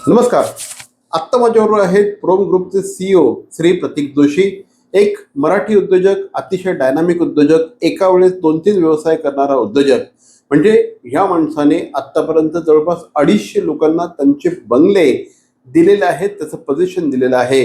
नमस्कार. आत्ता माझ्याबरोबर आहेत प्रोम ग्रुपचे सीईओ श्री प्रतीक जोशी. एक मराठी उद्योजक, अतिशय डायनामिक उद्योजक, एका वेळेस 2-3 व्यवसाय करणारा उद्योजक. म्हणजे ह्या माणसाने आत्तापर्यंत जवळपास 250 लोकांना त्यांचे बंगले दिलेले आहेत, त्याचं पोझिशन दिलेलं आहे.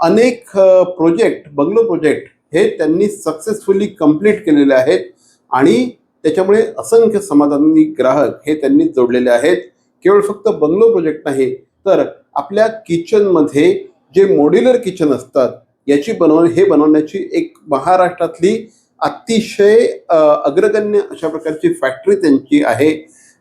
अनेक बंगलो प्रोजेक्ट हे त्यांनी सक्सेसफुली कंप्लीट केलेले आहेत आणि त्याच्यामुळे असंख्य समाधानी ग्राहक हे त्यांनी जोडलेले आहेत. केवळ फक्त बंगलो प्रोजेक्ट नाही, तर आपल्या किचनमध्ये जे मॉड्युलर किचन असतात याची बनवण्याची एक महाराष्ट्रातली अतिशय अग्रगण्य अशा प्रकारची फॅक्टरी त्यांची आहे.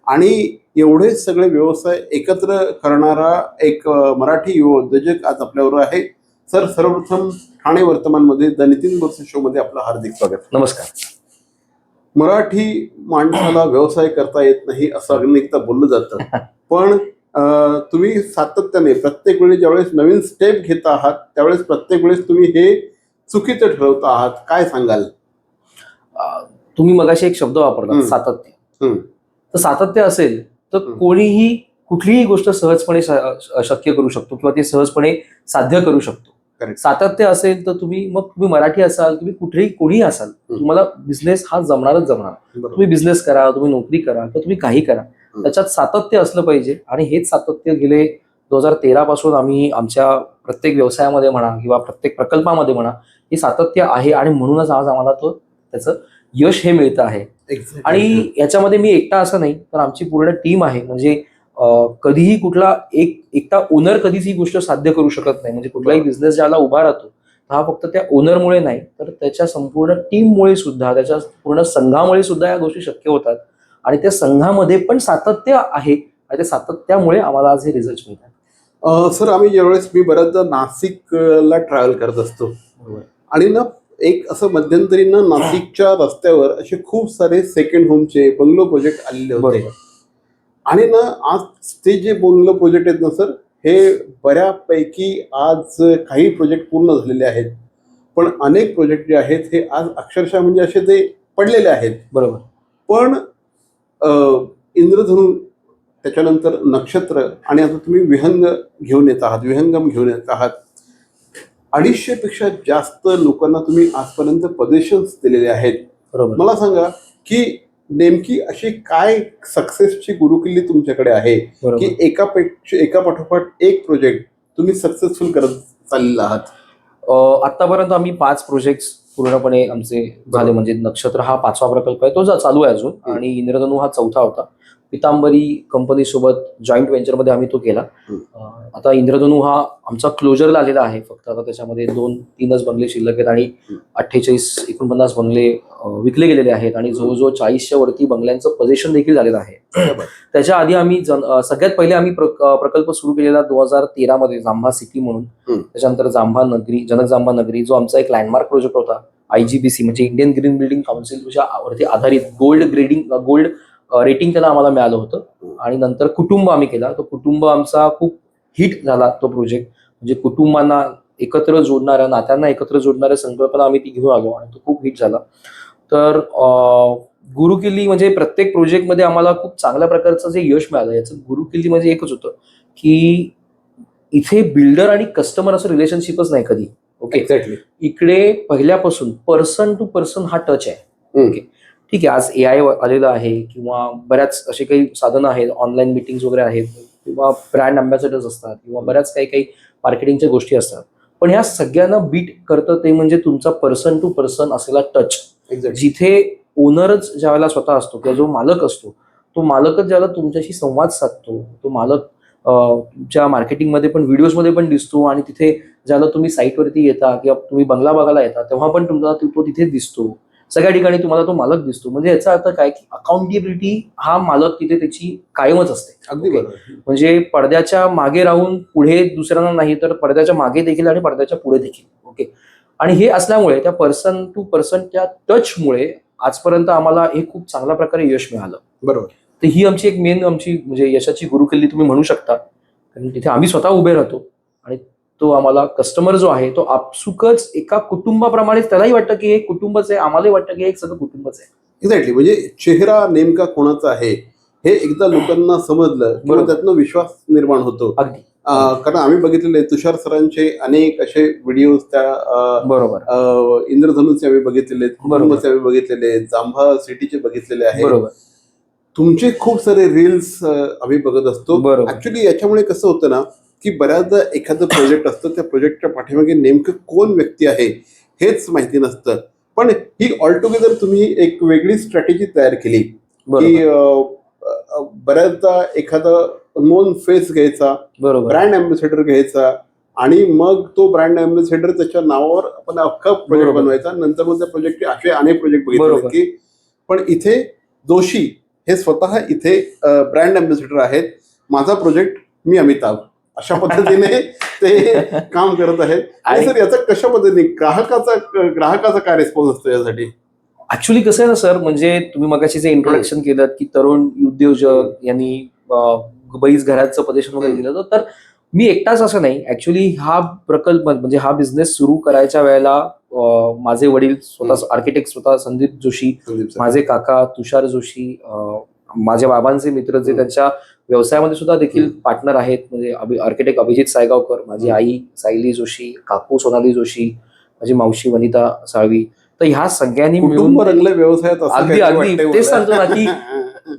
आणि एवढे सगळे व्यवसाय एकत्र करणारा एक मराठी युवा उद्योजक आज आपल्याबरोबर आहे. सर, सर्वप्रथम ठाणे वर्तमानमध्ये द नितीन बोरसे शो मध्ये आपलं हार्दिक स्वागत. नमस्कार. मराठी माणसाला व्यवसाय करता येत नाही असं अनेकदा बोललं जातं, पण तुम्ही सातत्याने प्रत्येक वेळी ज्यावेळेस नवीन स्टेप घेत आहात त्यावेळेस प्रत्येक वेळेस तुम्ही हे चुकीचं ठरवत आहात. काय सांगाल? तुम्ही मगाशी एक शब्द वापरला, सातत्य. तर सातत्य असेल तर कोणीही कुठलीही गोष्ट सहजपणे शक्य करू शकतो किंवा ते सहजपणे साध्य करू शकतो. सातत्य असेल तर तुम्ही मराठी असाल, तुम्ही कोणीही असाल, तुम्हाला बिझनेस हा जमणारच. तुम्ही बिझनेस करा, तुम्ही नोकरी करा किंवा तुम्ही काही करा, त्याच्यात सातत्य असलं पाहिजे. आणि हेच सातत्य गेले 2013 पासून आम्ही आमच्या प्रत्येक व्यवसायामध्ये म्हणा किंवा प्रत्येक प्रकल्पामध्ये म्हणा, हे सातत्य आहे आणि म्हणूनच आज आम्हाला त्याचं यश हे मिळतं आहे. आणि याच्यामध्ये मी एकटा असं नाही, तर आमची पूर्ण टीम आहे. म्हणजे कधीही कुठला एकटा ओनर कधीच ही गोष्ट साध्य करू शकत नाही. म्हणजे कुठलाही बिझनेस ज्याला उभा राहतो हा फक्त त्या ओनरमुळे नाही, तर त्याच्या संपूर्ण टीममुळे सुद्धा, त्याच्या पूर्ण संघामुळे सुद्धा या गोष्टी शक्य होतात. आणि त्या संघामध्ये पण सातत्य आहे आणि त्या सातत्यामुळे आम्हाला आज हे रिझल्ट मिळतात. सर, आम्ही ज्यावेळेस मी बऱ्याचदा नाशिकला ट्रॅव्हल करत असतो आणि ना एक असं मध्यंतरी ना नाशिकच्या रस्त्यावर असे खूप सारे सेकंड होमचे बंगलो प्रोजेक्ट आलेले होते. आणि ना आज ते जे बंगलो प्रोजेक्ट आहेत ना सर, हे बऱ्यापैकी आज काही प्रोजेक्ट पूर्ण झालेले आहेत, पण अनेक प्रोजेक्ट जे आहेत हे आज अक्षरशः म्हणजे असे ते पडलेले आहेत. बरोबर. पण इंद्रधनु, त्याच्यानंतर नक्षत्र आणि आता तुम्ही विहंगम घेऊन येत आहात. 250 पेक्षा जास्त लोकांना तुम्ही आजपर्यंत पोझिशन्स दिलेले आहेत. मला सांगा की नेमकी अशी काय सक्सेसची गुरुकिल्ली तुमच्याकडे आहे की एका पाठोपाठ एक प्रोजेक्ट तुम्ही सक्सेसफुल करत चाललेला आहात? आतापर्यंत आम्ही 5 प्रोजेक्ट पूर्णपणे आमचे झाले. म्हणजे नक्षत्र हा 5वा प्रकल्प आहे, तो चालू आहे अजून. आणि इंद्रधनु हा 4था होता. पितांबरी कंपनी सोबत जॉईंट व्हेंचरमध्ये आम्ही तो केला. आता इंद्रधनु हा आमचा क्लोजरला आलेला आहे. फक्त आता त्याच्यामध्ये 2-3च बंगले शिल्लक आहेत आणि 48-49 बंगले विकले गेलेले आहेत आणि जवळजवळ 40च्या वरती बंगल्यांचं पोझिशन देखील झालेलं आहे. त्याच्या आधी आम्ही सगळ्यात पहिले आम्ही प्रकल्प सुरू केलेला 2013 मध्ये जांभा सिटी म्हणून. त्याच्यानंतर जांभा नगरी, जनक जांभा नगरी, जो आमचा एक लँडमार्क प्रोजेक्ट होता. IGBC म्हणजे इंडियन ग्रीन बिल्डिंग काउन्सिलच्या वरती आधारित गोल्ड रेटिंग त्यांना आम्हाला मिळालं होतं. आणि नंतर कुटुंब आम्ही केला. तो कुटुंब आमचा खूप हिट झाला तो प्रोजेक्ट. म्हणजे कुटुंबांना एकत्र जोडणाऱ्या, नात्यांना एकत्र जोडणाऱ्या संकल्पना आम्ही ती घेऊन आलो आणि तो खूप हिट झाला. तर गुरुकिल्ली म्हणजे प्रत्येक प्रोजेक्टमध्ये आम्हाला खूप चांगल्या प्रकारचं जे यश मिळालं, याचं गुरुकिल्ली म्हणजे एकच होतं की इथे बिल्डर आणि कस्टमर असं रिलेशनशिपच नाही कधी. ओके, इकडे पहिल्यापासून पर्सन टू पर्सन हा टच आहे. ओके, ठीक आहे. आज AI आलेलं आहे किंवा बऱ्याच असे काही साधनं आहेत, ऑनलाईन मिटिंग्स वगैरे आहेत किंवा ब्रँड अँबॅसेडर्स असतात किंवा बऱ्याच काही मार्केटिंगच्या गोष्टी असतात. पण ह्या सगळ्यांना बीट करतं ते म्हणजे तुमचा पर्सन टू पर्सन असलेला टच. जिथे ओनरच ज्यावेळेला स्वतः असतो किंवा जो मालक असतो, तो मालकच ज्यावेळेला तुमच्याशी संवाद साधतो, तो मालक तुमच्या मार्केटिंगमध्ये पण, व्हिडिओजमध्ये पण दिसतो. आणि तिथे ज्यावेळेला तुम्ही साईटवरती येता किंवा तुम्ही बंगला बघायला येता तेव्हा पण तुम्हाला तो तिथे दिसतो. सगळ्या ठिकाणी तुम्हाला तो मालक दिसतो. म्हणजे याचा अर्थ काय की अकाउंटेबिलिटी हा मालक तिथे त्याची कायमच असते. अगदी बरोबर. म्हणजे पडद्याच्या मागे राहून पुढे दुसऱ्यांना नाही, तर पडद्याच्या मागे देखील आणि पडद्याच्या पुढे देखील. ओके, आणि हे असल्यामुळे त्या पर्सन टू पर्सन त्या टचमुळे आजपर्यंत आम्हाला हे खूप चांगल्या प्रकारे यश मिळालं. बरोबर. तर ही आमची एक मेन म्हणजे यशाची गुरुकिल्ली तुम्ही म्हणू शकता. कारण तिथे आम्ही स्वतः उभे राहतो आणि तो आम्हाला कस्टमर जो आहे तो आपसुकच एका कुटुंबाप्रमाणेच, त्यालाही वाटतं की हे कुटुंबच आहे, आम्हालाही वाटतं की एक सगळं कुटुंबच आहे. एक्झॅक्टली. म्हणजे चेहरा नेमका कोणाचा आहे हे एकदा लोकांना समजलं किंवा त्यातनं विश्वास निर्माण होतो. अगदी. कारण आम्ही बघितलेले तुषार सरांचे अनेक असे व्हिडिओ त्या बरोबर इंद्रधनुचे आम्ही बघितलेले आहेत, बरोबर. कुटुंबाचे आम्ही बघितलेले आहेत, जांभा सिटीचे बघितलेले आहेत. बरोबर तुमचे खूप सारे रील्स आम्ही बघत असतो. बरोबर. ऍक्च्युली याच्यामुळे कसं होतं ना की बऱ्याचदा एखादं प्रोजेक्ट असतं, त्या प्रोजेक्टच्या पाठीमागे नेमकं कोण व्यक्ती आहे हेच माहिती नसतं. पण ही ऑलटुगेदर तुम्ही एक वेगळी स्ट्रॅटेजी तयार केली की बऱ्याचदा एखादा नोन फेस घ्यायचा, बरोबर ब्रँड अँबॅसेडर घ्यायचा आणि मग तो ब्रँड अँबॅसेडर त्याच्या नावावर आपण अख्खा प्रोजेक्ट बरोबर. बनवायचा. नंतर मग त्या प्रोजेक्टचे असे अनेक प्रोजेक्ट बरोबर. बघितले की पण इथे जोशी हे स्वतः इथे ब्रँड अँबॅसेडर आहेत. माझा प्रोजेक्ट मी अमिताभ, अशा पद्धतीने ते काम करत आहेत. आणि सर याचा कशा पद्धतीने ग्राहकाचा काय रिस्पॉन्स असतो यासाठी? ऍक्च्युली कसं आहे ना सर, म्हणजे तुम्ही मगाशी जे इंट्रोडक्शन केलं की तरुण उद्योजक यांनी बैस घराचं प्रदर्शन वगैरे दिलं होतं, तर मी एकटाच असं नाही. ऍक्च्युली हा प्रकल्प म्हणजे हा बिझनेस सुरू करायच्या वेळेला माझे वडील स्वतः आर्किटेक्ट, स्वतः संदीप जोशी, माझे काका तुषार जोशी, माझ्या बाबांचे मित्र जे त्यांच्या व्यवसायामध्ये सुद्धा देखील पार्टनर आहेत, म्हणजे आर्किटेक्ट अभिजित सायगावकर, माझी आई सायली जोशी, काकू सोनाली जोशी, माझी मावशी वनिता साळवी. तर ह्या सगळ्यांनी कुटुंब रंगले व्यवसायात असं अगदी काहीतरी अगदी वाटतंय तेच मला. सांगतो ना की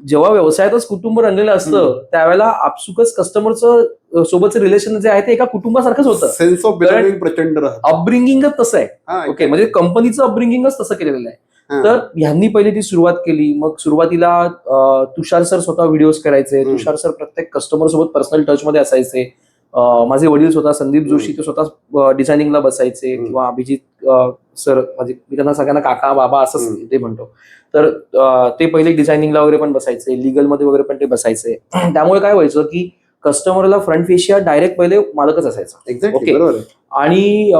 जेव्हा व्यवसायातच कुटुंब रंगलेलं असतं त्यावेळेला आपसुकच कस्टमरचं सोबतचं रिलेशन जे आहे ते एका कुटुंबासारखंच होतं. सेन्स ऑफ बिलॉंगिंग प्रचंड राहतं. अपब्रिंगिंगच तसं आहे. हा, ओके, म्हणजे कंपनीचं अपब्रिंगिंगच तसं केलेलं आहे. हा. तर ह्यांनी पहिली ती सुरुवात केली. मग सुरुवातीला तुषार सर स्वतः व्हिडिओज करायचे. तुषार सर प्रत्येक कस्टमर सोबत पर्सनल टच मध्ये असायचे. माझे वडील स्वतः संदीप जोशी ते स्वतः डिझायनिंगला बसायचे, किंवा अभिजित सर, म्हणजे मी त्यांना सगळ्यांना काका बाबा असंच ते म्हणतो. तर ते पहिले डिझायनिंगला वगैरे पण बसायचे, लिगलमध्ये वगैरे पण ते बसायचे. त्यामुळे काय व्हायचं की कस्टमरला फ्रंट फेशिया डायरेक्ट पहिले मालकच असायचा. एक्झॅक्टली, बरोबर आहे. आणि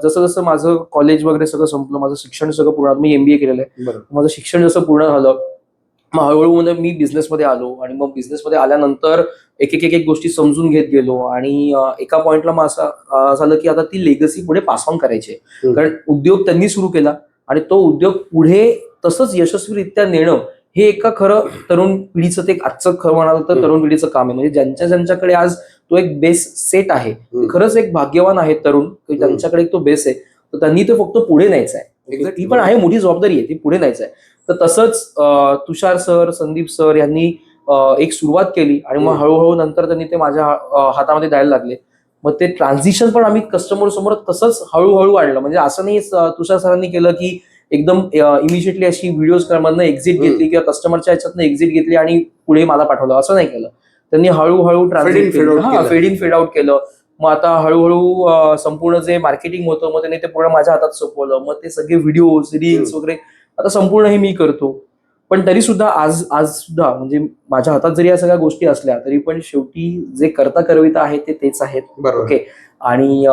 जसं जसं माझं कॉलेज वगैरे सगळं संपलं, माझं शिक्षण सगळं पूर्ण, मी MBA केलेलं आहे, बरोबर. माझं शिक्षण जसं पूर्ण झालं, मग हळूहळू म्हणजे मी बिझनेसमध्ये आलो. आणि मग बिझनेसमध्ये आल्यानंतर एक एक एक गोष्टी समजून घेत गेलो. आणि एका पॉइंटला मग असं झालं की आता ती लेगसी पुढे पास ऑन करायची आहे. कारण उद्योग त्यांनी सुरू केला आणि तो उद्योग पुढे तसंच यशस्वीरित्या नेणं हे एका खरं तरुण पिढीचं, ते आजचं खरं म्हणाल तर तरुण पिढीचं काम आहे. म्हणजे ज्यांच्याकडे आज तो एक बेस सेट आहे, खरंच एक भाग्यवान आहे तरुण की त्यांच्याकडे तो बेस आहे. तर त्यांनी तो फक्त पुढे न्यायचा आहे. ती पण आहे मोठी जबाबदारी आहे, ती पुढे न्यायचं आहे. तर तसंच तुषार सर, संदीप सर यांनी एक सुरुवात केली. आणि मग हळूहळू नंतर त्यांनी ते माझ्या हातामध्ये द्यायला लागले. मग ते ट्रान्झिशन पण आम्ही कस्टमर समोर तसंच हळूहळू आणलं. म्हणजे असं नाही तुषार सरांनी केलं की एकदम इमिजिएटली अशी व्हिडिओज मधनं एक्झिट घेतली किंवा कस्टमरच्या ह्याच्यातनं एक्झिट घेतली आणि पुढे मला पाठवलं, असं नाही केलं. त्यांनी हळूहळू फेड इन फेड आउट केलं. मग आता हळूहळू संपूर्ण जे मार्केटिंग होतं मग त्यांनी ते पूर्ण माझ्या हातात सोपवलं. मग ते सगळे व्हिडिओज, रील्स वगैरे आता संपूर्ण हे मी करतो. पण तरी सुद्धा आज सुद्धा म्हणजे माझ्या हातात जरी या सगळ्या गोष्टी असल्या तरी पण शेवटी जे करता करविता आहे ते तेच आहेत. ओके, आणि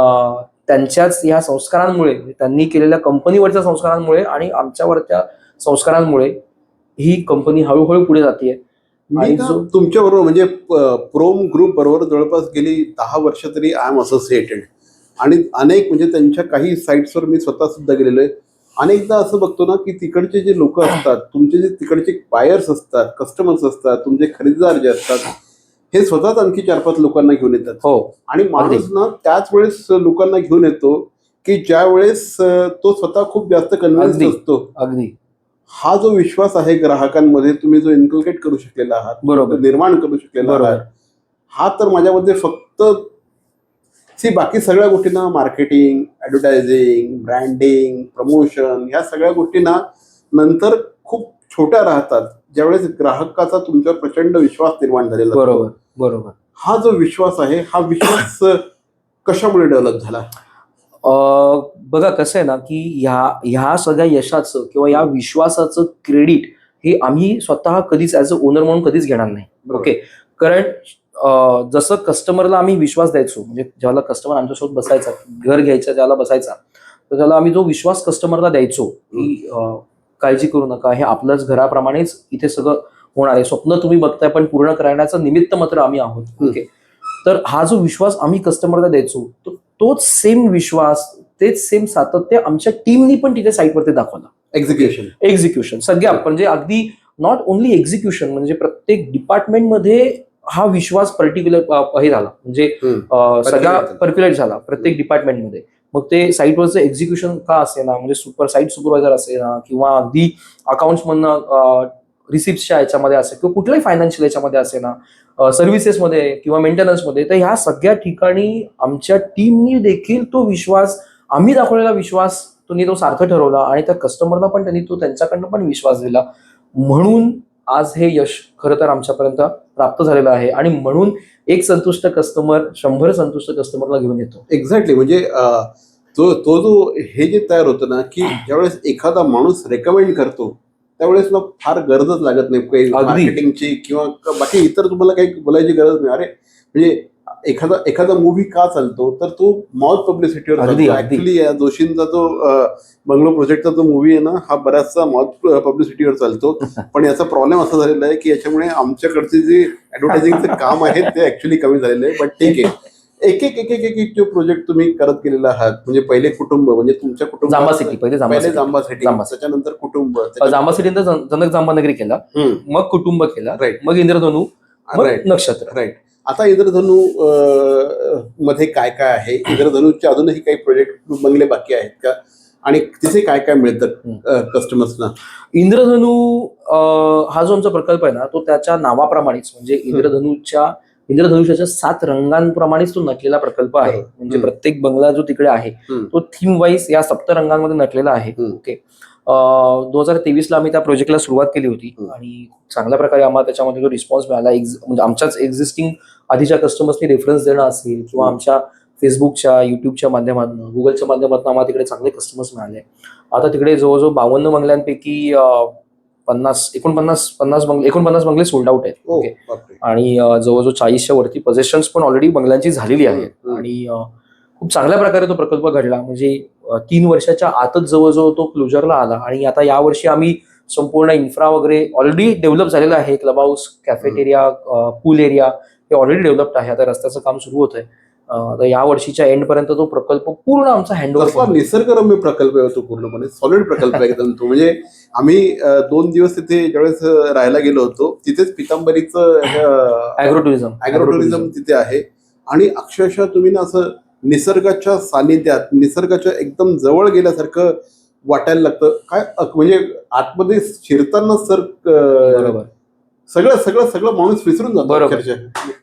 त्यांच्याच या संस्कारांमुळे, त्यांनी केलेल्या कंपनीवरच्या संस्कारांमुळे आणि आमच्यावरच्या संस्कारांमुळे ही कंपनी हळूहळू पुढे जाते. मी तुमच्या बरोबर म्हणजे प्रोम ग्रुप बरोबर जवळपास गेली 10 वर्ष तरी आय एम असोसिएटेड. आणि अनेक म्हणजे त्यांच्या काही साईट्सवर मी स्वतः सुद्धा गेलेलो आहे. अनेकदा असं बघतो ना की तिकडचे जे लोक असतात, तुमचे जे तिकडचे बायर्स असतात, कस्टमर्स असतात, तुमचे खरेदीदार जे असतात, हे स्वतःच आणखी 4-5 लोकांना घेऊन येतात. हो, आणि माणूस ना त्याच वेळेस लोकांना घेऊन येतो की ज्या वेळेस तो स्वतः खूप जास्त कन्व्हिन्स असतो. अगदी हा जो विश्वास आहे ग्राहकांमध्ये तुम्ही जो इन्कल्केट करू शकलेला आहात, बरोबर, निर्माण करू शकलेला आहात, हा तर माझ्यामध्ये फक्त बाकी सगळ्या गोष्टींना मार्केटिंग, ऍडव्हर्टायझिंग, ब्रँडिंग, प्रमोशन ह्या सगळ्या गोष्टींना नंतर खूप छोट्या राहतात ज्यावेळेस ग्राहकाचा तुमच्यावर प्रचंड विश्वास निर्माण झालेला. बरोबर बरोबर. हा जो विश्वास आहे, हा विश्वास कशामुळे डेव्हलप झाला? बघा कसं आहे ना की ह्या सगळ्या यशाचं किंवा या विश्वासाचं क्रेडिट हे आम्ही स्वतः कधीच ऍज अ ओनर म्हणून कधीच घेणार नाही. ओके, कारण जसं कस्टमरला आम्ही विश्वास द्यायचो, म्हणजे ज्याला कस्टमर आमच्यासोबत बसायचा, घर घ्यायचा ज्याला बसायचा, तर त्याला आम्ही जो विश्वास कस्टमरला द्यायचो की काळजी करू नका, हे आपल्याच घराप्रमाणेच इथे सगळं होणार आहे, स्वप्न तुम्ही बघताय पण पूर्ण करण्याचं निमित्त मात्र आम्ही आहोत. ओके, तर हा जो विश्वास आम्ही कस्टमरला द्यायचो तोच सेम विश्वास, तेच सेम सातत्य आमच्या टीमनी पण तिथे साईटवरती दाखवलं. एक्झिक्युशन सगळ्या म्हणजे अगदी नॉट ओनली एक्झिक्युशन, म्हणजे प्रत्येक डिपार्टमेंटमध्ये हा विश्वास पर्टिक्युलर हे झाला, म्हणजे सगळा पर्क्युलेट झाला प्रत्येक डिपार्टमेंटमध्ये. मग ते साईटवरचं एक्झिक्युशन का असेना, म्हणजे साईट सुपरवायझर असेना किंवा अगदी अकाउंट्स मधनं रिसिप्टच्या याच्यामध्ये असेल किंवा कुठल्याही फायनान्शियल याच्यामध्ये असेना, सर्व्हिसेसमध्ये किंवा मेंटेनन्समध्ये, तर ह्या सगळ्या ठिकाणी आमच्या टीमनी देखील तो विश्वास, आम्ही दाखवलेला विश्वास तो सारखं ठरवला आणि त्या कस्टमरला पण त्यांनी तो त्यांच्याकडनं पण विश्वास दिला. म्हणून आज हे यश खरं तर आमच्यापर्यंत प्राप्त झालेलं आहे आणि म्हणून एक संतुष्ट कस्टमर 100 संतुष्ट कस्टमरला घेऊन येतो. एक्झॅक्टली. म्हणजे तो जो हे जे तयार होतं ना, की ज्यावेळेस एखादा माणूस रेकमेंड करतो त्यावेळेस ना फार गरजच लागत नाही काही मार्केटिंगची किंवा बाकी इतर तुम्हाला काही बोलायची गरज नाही. अरे म्हणजे एखादा मूव्ही का चालतो तर तो माउथ पब्लिसिटीवर चालतो. ऍक्च्युली या जोशींचा जो बंगलो प्रोजेक्टचा जो मूव्ही आहे ना, हा बऱ्याचसा माउथ पब्लिसिटीवर चालतो. पण याचा प्रॉब्लेम असा झालेला आहे की याच्यामुळे आमच्याकडचे जे ऍडव्हर्टायझिंगचं काम आहे ते ऍक्च्युली कमी झालेलं आहे. बट ठीक आहे, एक एक जो प्रोजेक्ट तुम्ही करत गेलेला आहात, म्हणजे पहिले कुटुंब, म्हणजे तुमच्या कुटुंब जांबा सिटी, पहिले जांबा सिटी, त्याच्यानंतर कुटुंब, जांबा सिटीनंतर जनक जांबानगरी केला, मग कुटुंब केला, मग इंद्रधनु, मग नक्षत्र. राईट. आता इंद्रधनु मध्ये काय काय आहे? इंद्रधनुचे अजूनही काही प्रोजेक्ट बंगले बाकी आहेत का? आणि तिथे काय काय मिळतं कस्टमर्सना? इंद्रधनु हा जो आमचा प्रकल्प आहे ना, तो त्याच्या नावाप्रमाणेच, म्हणजे इंद्रधनुष्याच्या 7 रंगांप्रमाणेच तो नटलेला प्रकल्प आहे. म्हणजे प्रत्येक बंगला जो तिकडे आहे तो थीम वाईज या 7 रंगांमध्ये नटलेला आहे. ओके. 2023ला आम्ही त्या प्रोजेक्टला सुरुवात केली होती आणि खूप चांगल्या प्रकारे आम्हाला त्याच्यामध्ये जो रिस्पॉन्स मिळाला, म्हणजे आमच्याच एक्झिस्टिंग आधीच्या कस्टमर्सनी रेफरन्स देणं असेल किंवा आमच्या फेसबुकच्या, युट्यूबच्या माध्यमातून, गुगलच्या माध्यमातून आम्हाला तिकडे चांगले कस्टमर्स मिळाले. आता तिकडे जवळजवळ 52 बंगल्यांपैकी 49 बंगले सोल्ड आउट आहेत. ओके. आणि जवळजवळ 40च्या वरती पोझिशन्स पण ऑलरेडी बंगल्यांची झालेली आहेत आणि खूप चांगल्या प्रकारे तो प्रकल्प घडला. म्हणजे 3 वर्षाच्या आतच जवळजवळ तो क्लोजरला आला आणि आता यावर्षी आम्ही संपूर्ण इन्फ्रा वगैरे ऑलरेडी डेव्हलप झालेला आहे. क्लब हाऊस, कॅफेटेरिया, पूल एरिया हे ऑलरेडी डेव्हलप्ड आहे. आता रस्त्याचं काम सुरू होत आहे. तर या वर्षीच्या एंड पर्यंत तो प्रकल्प पूर्ण आमचा हँडओव्हर. निसर्गरम्य प्रकल्प आहे तो, पूर्णपणे सॉलिड प्रकल्प आहे एकदम तो. म्हणजे आम्ही 2 दिवस तिथे ज्यावेळेस राहायला गेलो होतो, तिथेच पितांबरीचं ॲग्रोटुरिझम तिथे आहे आणि अक्षरशः तुम्ही ना असं निसर्गाच्या सानिध्यात, निसर्गाच्या एकदम जवळ गेल्यासारखं वाटायला लागतं. काय म्हणजे आतमध्ये शिरताना सगळं माणूस विसरून जातो. बरोबर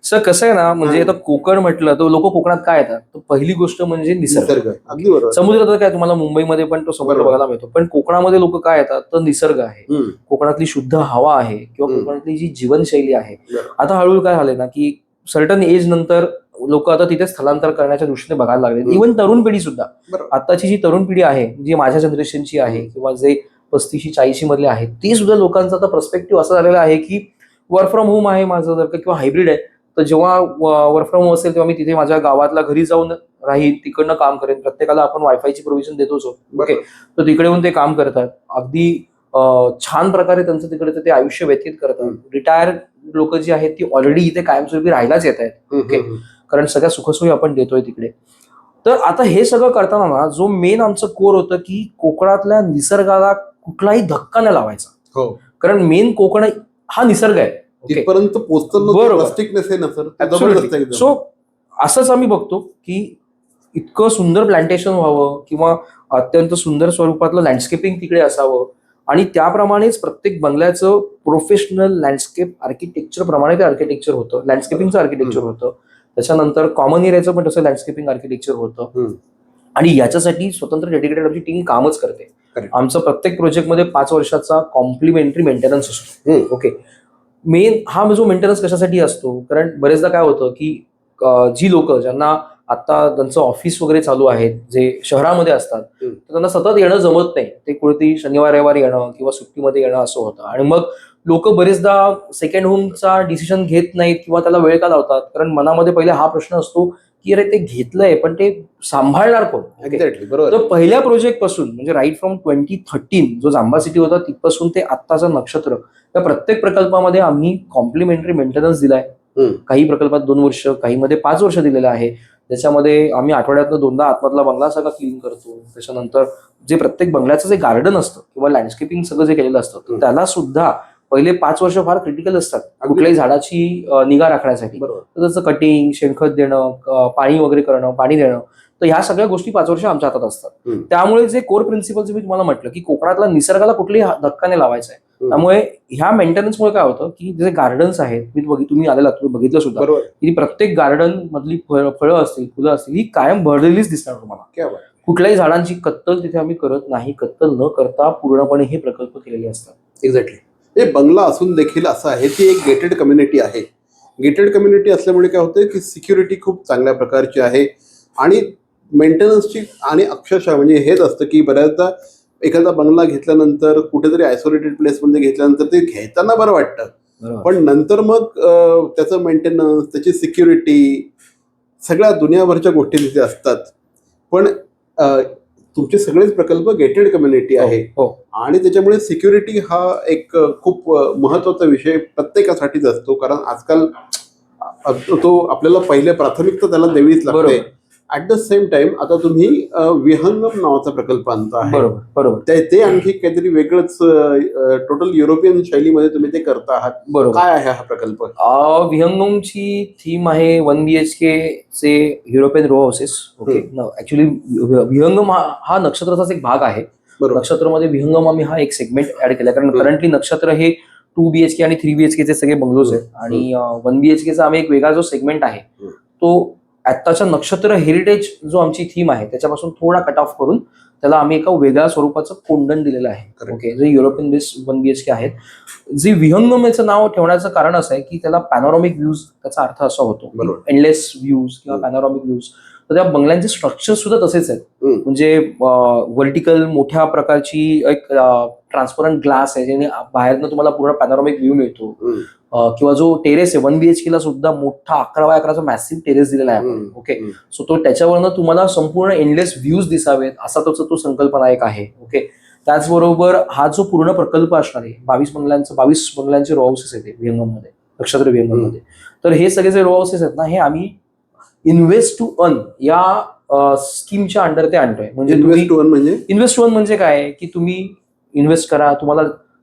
सर. कसं आहे ना, म्हणजे आता कोकण म्हटलं तर लोक कोकणात काय येतात, तर पहिली गोष्ट म्हणजे निसर्ग. अगदी बरोबर. समुद्र तर काय तुम्हाला मुंबईमध्ये पण तो समुद्र बघायला मिळतो, पण कोकणामध्ये लोक काय येतात तर निसर्ग आहे, कोकणातली शुद्ध हवा आहे किंवा कोकणातली जी जीवनशैली आहे. आता हळूहळू काय झालंय ना, की सर्टन एज नंतर लोक आता तिथे स्थलांतर करण्याच्या दृष्टीने बघायला लागले. इव्हन तरुण पिढी सुद्धा, आताची जी तरुण पिढी आहे, जी माझ्या जनरेशनची आहे किंवा जे 35-40 मधले आहेत, ती सुद्धा लोकांचा आता पर्स्पेक्टिव्ह असा झालेला आहे की वर्क फ्रॉम होम आहे माझं जर का किंवा हायब्रिड आहे, तर जेव्हा वर्क फ्रॉम होम असेल तेव्हा मी तिथे माझ्या गावातल्या घरी जाऊन राहील, तिकडनं काम करेन. प्रत्येकाला आपण वायफायची प्रोव्हिजन देतोच. ओके. तर तिकडे येऊन ते काम करतात. अगदी छान प्रकारे त्यांचं तिकडे ते आयुष्य व्यतीत करतात. रिटायर लोक जी आहेत ती ऑलरेडी इथे कायमस्वरूपी राहायलाच येत आहेत. ओके. कारण सगळ्या सुखसोयी आपण देतोय तिकडे. तर आता हे सगळं करताना ना, जो मेन आमचं कोर होतं की कोकणातल्या निसर्गाला कुठलाही धक्का न लावायचा. कारण मेन कोकण हा निसर्ग आहे. तिथपर्यंत पोहोचतं. सो असंच आम्ही बघतो की इतकं सुंदर प्लांटेशन व्हावं किंवा अत्यंत सुंदर स्वरूपातलं लँडस्केपिंग तिकडे असावं आणि त्याप्रमाणेच प्रत्येक बंगल्याचं प्रोफेशनल लँडस्केप आर्किटेक्चर प्रमाणे ते आर्किटेक्चर होतं, लँडस्केपिंगचं आर्किटेक्चर होतं. त्याच्यानंतर कॉमन एरियाचं पण तसं लँडस्केपिंग आर्किटेक्चर होतं आणि याच्यासाठी स्वतंत्र डेडिकेटेड आमची टीम कामच करते. आमचं प्रत्येक प्रोजेक्टमध्ये 5 वर्षाचा कॉम्प्लिमेंटरी मेंटेनन्स असतो. ओके. मेन हा जो मेंटेनन्स कशासाठी असतो, कारण बरेचदा काय होतं की जी लोक ज्यांना आता त्यांचं ऑफिस वगैरे चालू आहे, जे शहरामध्ये असतात, तर त्यांना सतत येणं जमत नाही. ते कुठेतरी शनिवार रविवार येणं किंवा सुट्टीमध्ये येणं असं होतं आणि मग लोक बरेचदा सेकंड होमचा डिसिजन घेत नाहीत किंवा त्याला वेळ का लावतात, कारण मनामध्ये पहिले हा प्रश्न असतो की अरे ते घेतलंय पण ते सांभाळणार कोण. बरोबर. तर पहिल्या प्रोजेक्ट पासून म्हणजे राईट फ्रॉम 2013 जो जांबा सिटी होता तिथपासून ते आत्ताचं नक्षत्र, त्या प्रत्येक प्रकल्पामध्ये आम्ही कॉम्प्लिमेंटरी मेंटेनन्स दिलाय. काही प्रकल्पात 2 वर्ष, काही मध्ये 5 वर्ष दिलेलं आहे. त्याच्यामध्ये आम्ही आठवड्यातनं 2दा आतमधला बंगला सगळा क्लीन करतो. त्याच्यानंतर जे प्रत्येक बंगल्याचं जे गार्डन असतं किंवा लँडस्केपिंग सगळं जे केलेलं असतं त्याला सुद्धा पहिले 5 वर्ष फार क्रिटिकल असतात अगदी. कुठल्याही झाडाची निगा राखण्यासाठी. बरोबर. तर त्याचं कटिंग, शेणखत देणं, पाणी वगैरे करणं, पाणी देणं, तर ह्या सगळ्या गोष्टी 5 वर्ष आमच्या हातात असतात. त्यामुळे जे कोर प्रिन्सिपल मी तुम्हाला म्हटलं की कोकणातला निसर्गाला कुठलीही धक्का नाही लावायचा आहे. त्यामुळे ह्या मेंटेनन्समुळे काय होतं की जे गार्डन्स आहेत, तुम्ही आलेला तुम्ही बघितलं सुद्धा बरोबर. की प्रत्येक गार्डन मधली फळं असतील, फुलं असतील, ही कायम भरलेलीच दिसणार तुम्हाला. क्या बात. कुठल्याही झाडांची कत्तल तिथे आम्ही करत नाही. कत्तल न करता पूर्णपणे हे प्रकल्प केलेले असतात. एक्झॅक्टली. हे बंगला असून देखील असं आहे ती एक गेटेड कम्युनिटी आहे. गेटेड कम्युनिटी असल्यामुळे काय होतं की सिक्युरिटी खूप चांगल्या प्रकारची आहे आणि मेंटेनन्सची, आणि अक्षरशः म्हणजे हेच असतं की बऱ्याचदा एखादा बंगला घेतल्यानंतर कुठेतरी आयसोलेटेड प्लेसमध्ये घेतल्यानंतर ते घेताना बरं वाटतं, पण नंतर मग त्याचं मेंटेनन्स, त्याची सिक्युरिटी, सगळ्या दुनियाभरच्या गोष्टी तिथे असतात. पण तुमचे सगळेच प्रकल्प गेटेड कम्युनिटी आहे आणि त्याच्यामुळे सिक्युरिटी हा एक खूप महत्वाचा विषय प्रत्येकासाठीच असतो, कारण आजकाल तो आपल्याला पहिले प्राथमिकता त्याला द्यावीच लागते. ऍट द सेम टाइम आता तुम्ही विहंगम नावाचा प्रकल्प आणता आहे. बरोबर. ते आणखी काहीतरी वेगळंच टोटल युरोपियन शैलीमध्ये तुम्ही ते करता आहात. बरोबर. काय आहे हा प्रकल्प? विहंगमची थीम आहे 1 BHK चे European row houses. Okay. Actually Vihangam हा नक्षत्राचाच एक भाग आहे. नक्षत्रमध्ये विहंगम आम्ही हा एक सेगमेंट ऍड केला, कारण करंटली नक्षत्र हे 2 BHK आणि 3 BHK चे सगळे बंगलोज आहेत आणि 1 BHK चा आम्ही एक वेगळा जो सेगमेंट आहे तो आत्ताच्या नक्षत्र हेरिटेज जो आमची थीम आहे त्याच्यापासून थोडा कट ऑफ करून त्याला आम्ही एका वेगळ्या स्वरूपाचं कोंडण दिलेलं आहे. ओके. जे युरोपियन बेस्ड 1 BHK आहेत. जे विहंगम याचं नाव ठेवण्याचं कारण असं आहे की त्याला पॅनोरॉमिक व्ह्यूज, त्याचा अर्थ असा होतो एंडलेस व्ह्यूज किंवा पॅनोरॉमिक व्ह्यूज. तर त्या बंगल्यांचे स्ट्रक्चर सुद्धा तसेच आहेत. म्हणजे व्हर्टिकल मोठ्या प्रकारची एक ट्रान्सपरंट ग्लास आहे ज्याने बाहेरनं तुम्हाला पूर्ण पॅनोरॉमिक व्ह्यू मिळतो. किंवा जो टेरेस आहे 1 BHK ला सुद्धा मोठा 11x11चा मॅसिव्ह टेरेस दिलेला आहे. ओके. सो तो त्याच्यावरनं तुम्हाला संपूर्ण एंडलेस व्ह्यूज दिसावेत असा तो संकल्पना एक आहे. ओके. त्याचबरोबर हा जो पूर्ण प्रकल्प असणार आहे 22 बंगल्यांचे रो हाऊसेस आहेत विहंगममध्ये, नक्षत्र विहंगममध्ये. तर हे सगळे जे रो हाऊसेस आहेत ना, हे आम्ही इन्व्हेस्ट टू अर्न या स्कीमच्या अंडर ते आणतोय. म्हणजे इन्व्हेस्ट टू अर्न म्हणजे काय की तुम्ही इन्व्हेस्ट करा, तुम्हाला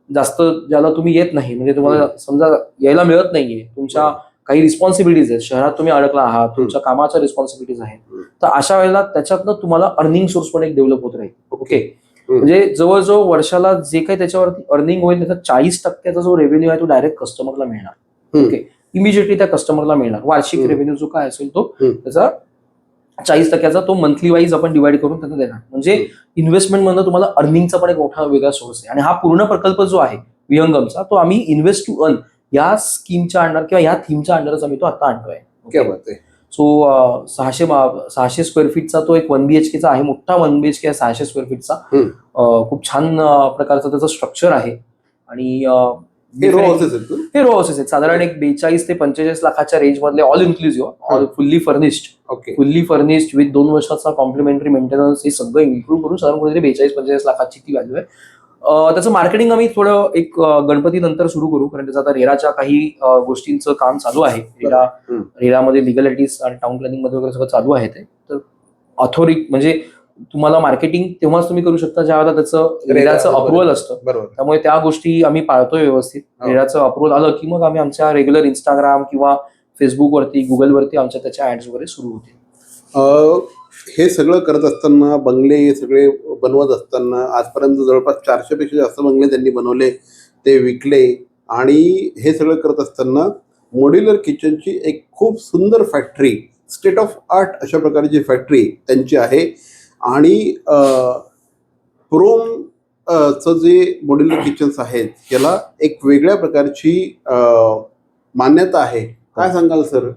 जास्त ज्याला तुम्ही येत नाही, म्हणजे तुम्हाला समजा यायला मिळत नाहीये, तुमच्या काही रिस्पॉन्सिबिलिटीज आहेत, शहरात तुम्ही अडकला आहात, तुमच्या कामाच्या रिस्पॉन्सिबिलिटीज आहेत, तर अशा वेळेला त्याच्यातनं तुम्हाला अर्निंग सोर्स पण एक डेव्हलप होत राहील. ओके. म्हणजे जवळजवळ वर्षाला जे काही त्याच्यावरती अर्निंग होईल त्याचा 40% जो रेव्हेन्यू आहे तो डायरेक्ट कस्टमरला मिळणार. ओके. इमिजिएटली त्या कस्टमरला मिळणार. वार्षिक रेव्हेन्यू जो काय असेल तो त्याचा 40% तो मंथली वाईज आपण डिवाइड करून त्यांना देणार. म्हणजे इन्व्हेस्टमेंट मधून तुम्हाला अर्निंगचा पण एक मोठा वेगळा सोर्स आहे. आणि हा पूर्ण प्रकल्प जो आहे विहंगमचा तो आम्ही इन्व्हेस्ट टू अर्न या स्कीमच्या अंडर किंवा या थीमच्या अंडरच आम्ही तो आता आणतोय. सो 600 स्क्वेअर फीटचा तो एक 1 BHK चा आहे, मोठा 1 BHK आहे 600 स्क्वेअर फीटचा. खूप छान प्रकारचं त्याचं स्ट्रक्चर आहे आणि हे रो हाऊसेस आहेत साधारण एक 42 ते 45 लाखाच्या रेंज मधले, all inclusive, fully furnished with 2 वर्षाचा कॉम्प्लिमेंटरी मेंटेनन्स, हे सगळं इन्क्लूड करून साधारण कुठेतरी 42-45 लाखाची ती व्हॅल्यू आहे. त्याचं मार्केटिंग आम्ही थोडं एक गणपती नंतर सुरू करू, कारण त्याचं आता रेराच्या काही गोष्टींचं काम चालू आहे. रेरामध्ये लिगलिटीज आणि टाउन प्लॅनिंग मध्ये वगैरे सगळं चालू आहे. ते तर ऑथॉरिटी म्हणजे तुम्हाला मार्केटिंग तेव्हाच तुम्ही करू शकता ज्या वेळेला त्याचं रेराचं अप्रुव्हल असतं. त्यामुळे त्या गोष्टी आम्ही पाळतोय व्यवस्थित. रेराचं अप्रुव्हल आलं की मग आम्ही आमच्या रेग्युलर इंस्टाग्राम किंवा फेसबुकवरती, गुगलवरती आमच्या त्याच्या ऍड्स वगैरे सुरू होतील. हे सगळं करत असताना, बंगले हे सगळे बनवत असताना आजपर्यंत जवळपास 400 पेक्षा जास्त बंगले त्यांनी बनवले, ते विकले. आणि हे सगळं करत असताना मॉड्युलर किचनची एक खूप सुंदर फॅक्टरी, स्टेट ऑफ आर्ट अशा प्रकारची फॅक्टरी त्यांची आहे. आणि प्रोम चं जे मॉड्युलर किचन्स आहेत याला एक वेगळ्या प्रकारची मान्यता आहे. काय सांगाल सर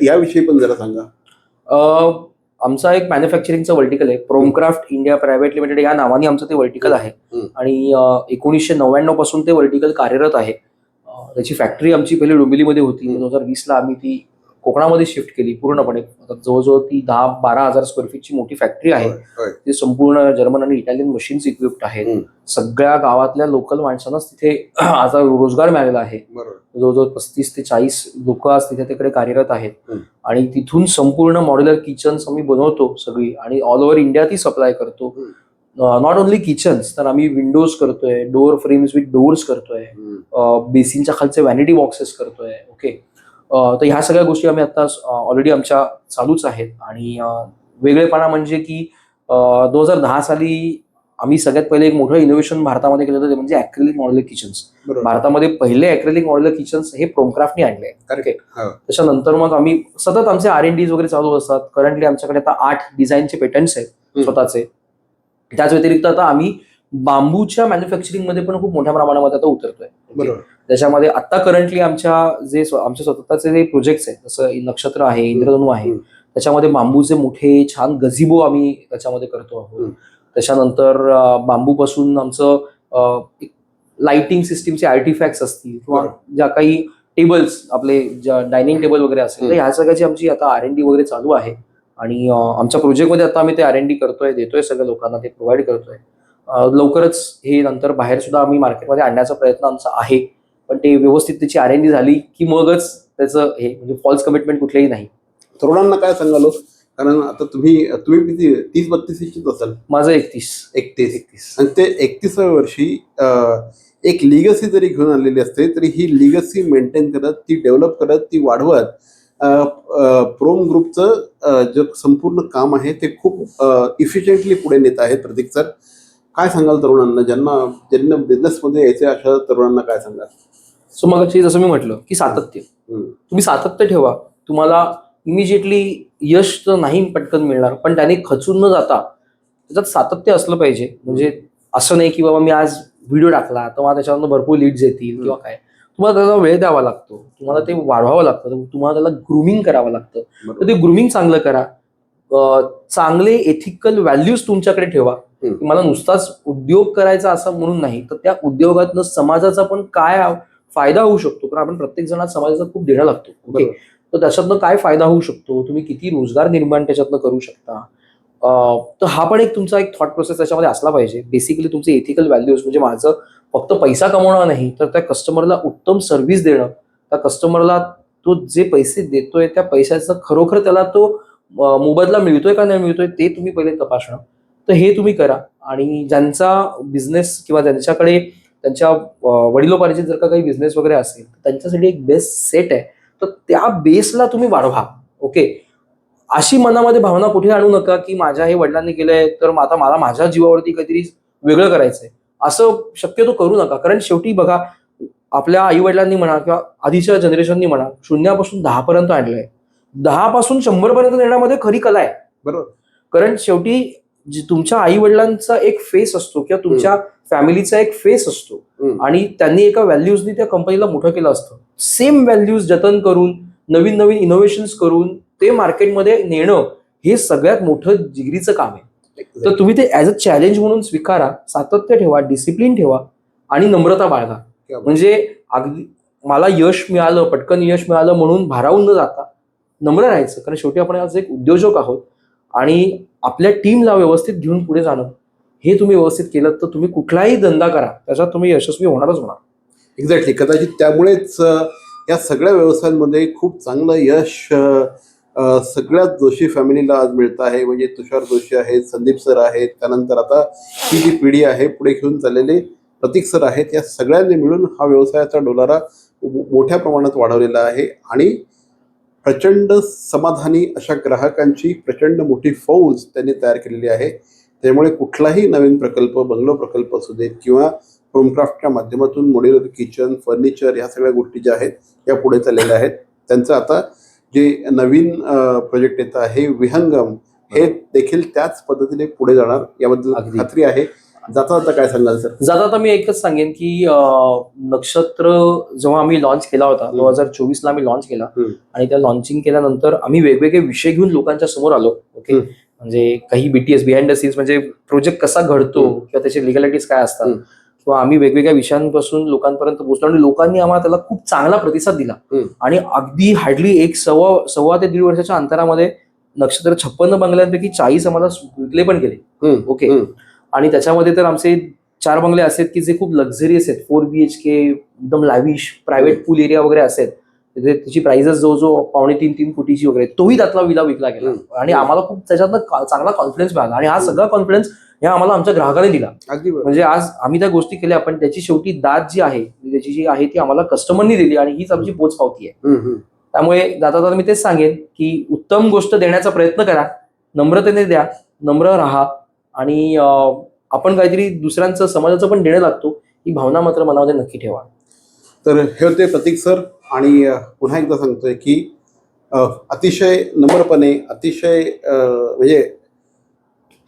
याविषयी पण जरा सांगा. आमचा एक मॅन्युफॅक्चरिंगचा वर्टिकल आहे, प्रोमक्राफ्ट इंडिया प्रायव्हेट लिमिटेड या नावाने आमचं ते वर्टिकल आहे. आणि 1999 पासून ते वर्टिकल कार्यरत आहे. त्याची फॅक्टरी आमची पहिले डोंबिवलीमध्ये होती. 2020 ला आम्ही ती कोकणामध्ये शिफ्ट केली पूर्णपणे. जवळजवळ ती 10-12 हजार स्क्वेअर फीटची मोठी फॅक्टरी आहे. ती संपूर्ण जर्मन आणि इटालियन मशीन्स इक्विप्ड आहेत. सगळ्या गावातल्या लोकल माणसांनाच तिथे आज रोजगार मिळालेला आहे. जवळजवळ 35 ते 40 लोक आज तिथे तिकडे कार्यरत आहेत. आणि तिथून संपूर्ण मॉड्युलर किचन्स आम्ही बनवतो सगळी, आणि ऑल ओव्हर इंडिया ती सप्लाय करतो. नॉट ओनली किचन्स, तर आम्ही विंडोज करतोय, डोअर फ्रेम्स विथ डोअर्स करतोय, बेसिनच्या खालचे व्हॅनिटी बॉक्सेस करतोय. ओके, तर ह्या सगळ्या गोष्टी आम्ही आता ऑलरेडी आमच्या चालूच आहेत. आणि वेगळेपणा म्हणजे की 2010 साली आम्ही सगळ्यात पहिले एक मोठं इनोव्हेशन भारतामध्ये केलं होतं, ते म्हणजे ॲक्रेलिक मॉड्युलर किचन्स. भारतामध्ये पहिले ॲक्रेलिक मॉड्युलर किचन्स हे प्रोमक्राफ्टने आणले. त्याच्यानंतर मग आम्ही सतत आमचे R&Ds वगैरे चालू असतात. करंटली आमच्याकडे आता 8 डिझाईनचे पेटंट्स आहेत स्वतःचे. त्याच व्यतिरिक्त आता आम्ही बांबूच्या मॅन्युफॅक्चरिंग मध्ये पण खूप मोठ्या प्रमाणामध्ये आता उतरतोय. त्याच्यामध्ये आता करंटली आमच्या स्वतःचे जे प्रोजेक्ट्स आहेत, जसं नक्षत्र आहे, इंद्रधनू आहे, त्याच्यामध्ये बांबूचे मोठे छान गझिबो आम्ही त्याच्यामध्ये करतो आहोत. त्याच्यानंतर बांबूपासून आमचं लाइटिंग सिस्टीमचे आर्टिफॅक्ट्स असतील किंवा ज्या काही टेबल्स आपले डायनिंग टेबल वगैरे असेल, तर ह्या सगळ्याची आमची आता R&D वगैरे चालू आहे. आणि आमच्या प्रोजेक्टमध्ये आता आम्ही ते R&D करतोय, देतोय सगळ्या लोकांना, ते प्रोव्हाइड करतोय. लवकरच हे नंतर बाहेर सुद्धा आम्ही मार्केटमध्ये आणण्याचा प्रयत्न आमचा आहे. पण ते व्यवस्थित त्याची R&D झाली की मगच त्याचं हे म्हणजे फॉल्स कमिटमेंट कुठलेही नाही. तरुणांना काय सांगालो, कारण आता तुम्ही किती 30-32 असाल? माझं 31. आणि ते 31व्या वर्षी एक लिगसी जरी घेऊन आलेली असते, तरी ही लिगसी मेंटेन करत, ती डेव्हलप करत, ती वाढवत प्रोम ग्रुपचं जे संपूर्ण काम आहे ते खूप इफिशियंटली पुढे नेत आहेत. प्रतीक सर, काय सांगाल तरुणांना, ज्यांना बिझनेसमध्ये यायचे अशा तरुणांना काय सांगाल? सो मग जसं मी म्हटलं की सातत्य, तुम्ही सातत्य ठेवा. तुम्हाला इमिजिएटली यश तर नाही पटकन मिळणार, पण त्याने खचून न जाता त्याच्यात सातत्य असलं पाहिजे. म्हणजे असं नाही की बाबा मी आज व्हिडिओ टाकला तर मला त्याच्यावरून भरपूर लीड्स येतील किंवा काय. तुम्हाला त्याला वेळ द्यावा लागतो, तुम्हाला ते वाढवावं लागतं, तुम्हाला त्याला ग्रूमिंग करावं लागतं. तर ते ग्रूमिंग चांगलं करा. चांगले एथिकल व्हॅल्यूज तुमच्याकडे ठेवा. मला नुसताच उद्योग करायचा असं म्हणून नाही, तर त्या उद्योगातनं समाजाचा पण काय फायदा होऊ शकतो, कारण आपण प्रत्येक जणात समाजाचा खूप देणं लागतो. ओके, तर त्याच्यातनं काय फायदा होऊ शकतो, तुम्ही किती रोजगार निर्माण त्याच्यातनं करू शकता. तर हा पण एक तुमचा एक थॉट प्रोसेस त्याच्यामध्ये असला पाहिजे. बेसिकली तुमचे एथिकल व्हॅल्यूज म्हणजे माझं फक्त पैसा कमवणं नाही, तर त्या कस्टमरला उत्तम सर्व्हिस देणं, त्या कस्टमरला तो जे पैसे देतोय त्या पैशाचा खरोखर त्याला तो मोबदला मिळतोय का नाही मिळतोय ते तुम्ही पहिले तपासणं. तर हे तुम्ही करा. आणि ज्यांचा बिझनेस किंवा ज्यांच्याकडे त्यांच्या वडिलोपार्जित जर का काही बिझनेस वगैरे असेल, तर त्यांच्यासाठी एक बेस्ट सेट आहे, तर त्या बेसला तुम्ही वाढवा. ओके, अशी मनामध्ये भावना कुठे आणू नका की माझ्या हे वडिलांनी केलंय तर आता मला माझ्या जीवावरती काहीतरी वेगळं करायचंय, असं शक्यतो करू नका. कारण शेवटी बघा, आपल्या आई वडिलांनी म्हणा किंवा आधीच्या जनरेशननी म्हणा, 0 पासून 10 पर्यंत आणलंय. 10 पासून 100 पर्यंत नेण्यामध्ये खरी कला आहे. बरोबर, कारण शेवटी तुमच्या आई वडिलांचा एक फेस असतो किंवा तुमच्या फॅमिलीचा एक फेस असतो, आणि त्यांनी एका व्हॅल्यूजनी त्या कंपनीला मोठं केलं असतं. सेम व्हॅल्यूज जतन करून, नवीन नवीन इनोव्हेशन्स करून ते मार्केटमध्ये नेणं, हे सगळ्यात मोठं जिगरीचं काम आहे. तर तुम्ही ते ऍज अ चॅलेंज म्हणून स्वीकारा, सातत्य ठेवा, डिसिप्लिन ठेवा आणि नम्रता बाळगा. म्हणजे अगदी मला यश मिळालं, पटकन यश मिळालं म्हणून भारावून न जाता नम्र राहायचं. कारण शेवटी आपण आज एक उद्योजक आहोत आणि आपल्या टीमला व्यवस्थित घेऊन पुढे जाणं, हे तुम्ही व्यवस्थित केलं तर तुम्ही कुठलाही धंदा करा त्याच्यात तुम्ही यशस्वी होणारच होणार. एक्झॅक्टली. कदाचित त्यामुळेच या सगळ्या व्यवसायांमध्ये खूप चांगलं यश सगळ्याच जोशी फॅमिलीला आज मिळतं आहे. म्हणजे तुषार जोशी आहेत, संदीप सर आहेत, त्यानंतर आता ही जी पिढी आहे पुढे घेऊन चाललेले प्रतीक सर आहेत, या सगळ्यांनी मिळून हा व्यवसायाचा डोलारा मोठ्या प्रमाणात वाढवलेला आहे. आणि प्रचंड समाधानी अशा ग्राहकांची प्रचंड मोठी फौज त्यांनी तयार केलेली आहे. त्यामुळे कुठलाही नवीन प्रकल्प, बंगलो प्रकल्प असू देत किंवा प्रोमक्राफ्टच्या माध्यमातून मॉड्युलर किचन, फर्निचर, ह्या सगळ्या गोष्टी ज्या आहेत या पुढे चाललेल्या आहेत. त्यांचं आता जे नवीन प्रोजेक्ट येतं आहे विहंगम, हे देखील त्याच पद्धतीने पुढे जाणार याबद्दल खात्री आहे. जाता जाता काय सांगाल सर? जाता मी एकच सांगेन की नक्षत्र जेव्हा आम्ही लॉन्च केला होता 2024ला आम्ही लॉन्च केला, आणि त्या लॉन्चिंग केल्यानंतर आम्ही वेगवेगळे विषय घेऊन लोकांच्या समोर आलो. ओके, म्हणजे काही BTS बिहाइंड द सीन्स, म्हणजे प्रोजेक्ट कसा घडतो किंवा त्याचे लिगॅलिटीज काय असतात, किंवा आम्ही वेगवेगळ्या विषयांपासून लोकांपर्यंत पोहोचलो आणि लोकांनी आम्हाला त्याला खूप चांगला प्रतिसाद दिला. आणि अगदी हार्डली एक सव्वा ते 1.5 वर्षाच्या अंतरामध्ये नक्षत्र 56 बंगल्यांपैकी 40 आम्हाला विकले पण गेले. ओके, आणि त्याच्यामध्ये तर आमचे 4 बंगले असेत की जे खूप लक्झरियस आहेत, 4 BHK, एकदम लॅविश, प्रायव्हेट पूल एरिया वगैरे असेल. त्याची प्राइसेस जो 2.5-3 कोटीची वगैरे, तोही त्यातला विला विकला गेला. आणि आम्हाला खूप त्याच्यातनं चांगला कॉन्फिडन्स मिळाला. आणि हा सगळा कॉन्फिडन्स ह्या आम्हाला आमच्या ग्राहकाने दिला. अगदी बरोबर. म्हणजे आज आम्ही त्या गोष्टी केल्या, पण त्याची शेवटी दाद जी आहे त्याची जी आहे ती आम्हाला कस्टमरनी दिली आणि हीच आमची पोचपावती आहे. त्यामुळे जाता मी तेच सांगेन की उत्तम गोष्ट देण्याचा प्रयत्न करा, नम्रतेने द्या, नम्र राहा आणि आपण काहीतरी दुसऱ्यांचं समाजाचं पण देणं लागतो ही भावना मात्र मनामध्ये नक्की ठेवा. तर हे होते प्रतीक सर आणि पुन्हा एकदा सांगतोय की अतिशय नम्रपणे, अतिशय म्हणजे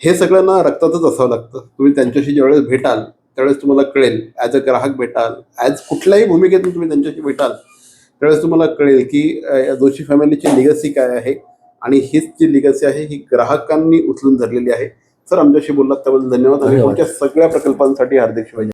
हे सगळं ना रक्तातच असावं लागतं. तुम्ही त्यांच्याशी ज्यावेळेस भेटाल त्यावेळेस तुम्हाला कळेल, ॲज अ ग्राहक भेटाल, ॲज कुठल्याही भूमिकेतून तुम्ही त्यांच्याशी भेटाल त्यावेळेस तुम्हाला कळेल की या जोशी फॅमिलीची लिगसी काय आहे आणि हीच जी लिगसी आहे ही ग्राहकांनी उचलून धरलेली आहे. सर आमच्याशी बोललात त्याबद्दल धन्यवाद आणि धन्यवाद. तुमच्या सगळ्या प्रकल्पांसाठी हार्दिक शुभेच्छा.